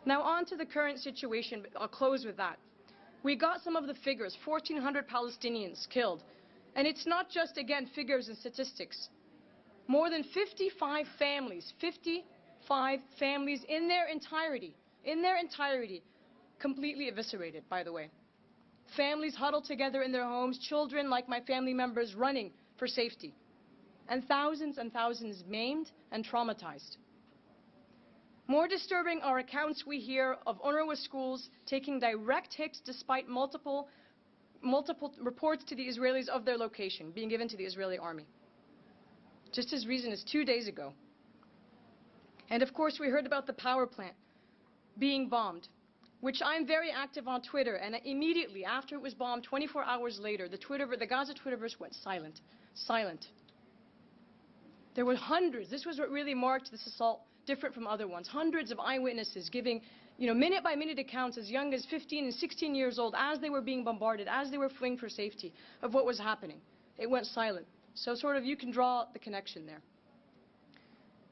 Now on to the current situation. I'll close with that. We got some of the figures, 1,400 Palestinians killed. And it's not just, again, figures and statistics. More than 55 families in their entirety, completely eviscerated, by the way. Families huddled together in their homes, children like my family members running for safety. And thousands maimed and traumatized. More disturbing are accounts we hear of UNRWA schools taking direct hits despite multiple reports to the Israelis of their location being given to the Israeli army. Just as recent as 2 days ago. And of course we heard about the power plant being bombed, which I'm very active on Twitter, and immediately after it was bombed, 24 hours later, the Gaza Twitterverse went silent. Silent. There were hundreds, this was what really marked this assault different from other ones, hundreds of eyewitnesses giving, minute by minute accounts as young as 15 and 16 years old as they were being bombarded, as they were fleeing for safety, of what was happening. It went silent. So sort of you can draw the connection there.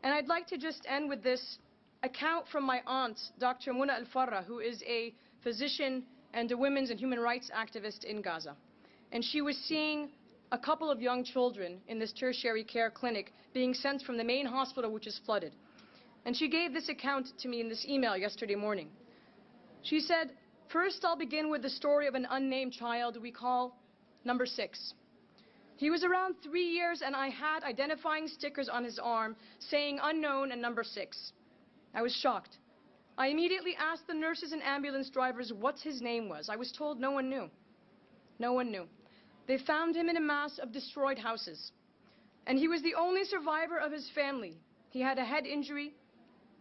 And I'd like to just end with this account from my aunt, Dr. Muna Al-Farra, who is a physician and a women's and human rights activist in Gaza. And she was seeing a couple of young children in this tertiary care clinic being sent from the main hospital, which is flooded. And she gave this account to me in this email yesterday morning. She said, "First, I'll begin with the story of an unnamed child we call number 6. He was around 3 years and I had identifying stickers on his arm saying unknown and number 6. I was shocked. I immediately asked the nurses and ambulance drivers what his name was. I was told no one knew. No one knew. They found him in a mass of destroyed houses. And he was the only survivor of his family. He had a head injury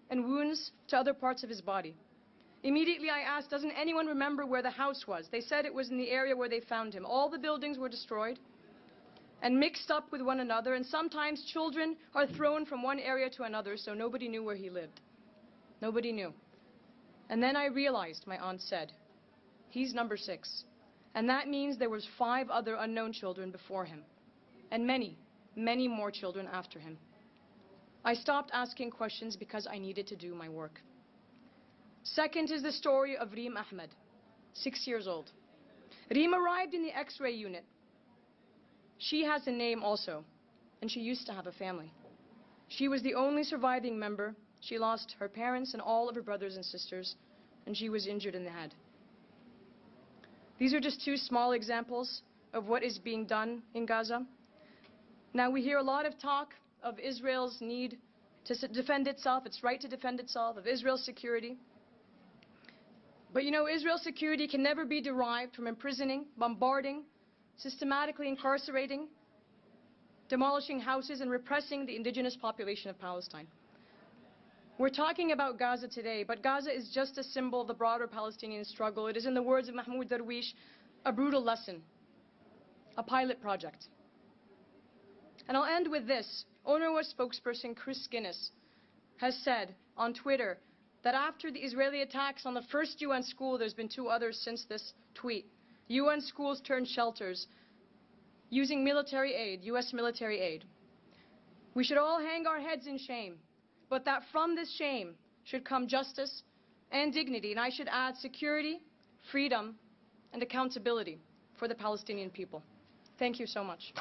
and wounds to other parts of his body. Immediately I asked, doesn't anyone remember where the house was? They said it was in the area where they found him. All the buildings were destroyed and mixed up with one another, and sometimes children are thrown from one area to another, so nobody knew where he lived. Nobody knew. And then I realized, my aunt said, he's number 6. And that means there was 5 other unknown children before him, and many, many more children after him. I stopped asking questions because I needed to do my work. Second is the story of Reem Ahmed, 6 years old. Reem arrived in the X-ray unit. She has a name also, and she used to have a family. She was the only surviving member. She lost her parents and all of her brothers and sisters, and she was injured in the head. These are just 2 small examples of what is being done in Gaza. Now we hear a lot of talk of Israel's need to defend itself, its right to defend itself, of Israel's security. But Israel's security can never be derived from imprisoning, bombarding, systematically incarcerating, demolishing houses, and repressing the indigenous population of Palestine. We're talking about Gaza today, but Gaza is just a symbol of the broader Palestinian struggle. It is, in the words of Mahmoud Darwish, a brutal lesson, a pilot project. And I'll end with this. UNRWA spokesperson Chris Guinness has said on Twitter that after the Israeli attacks on the first UN school, there's been 2 others since this tweet, UN schools turned shelters using military aid, US military aid. We should all hang our heads in shame, but that from this shame should come justice and dignity, and I should add security, freedom, and accountability for the Palestinian people. Thank you so much.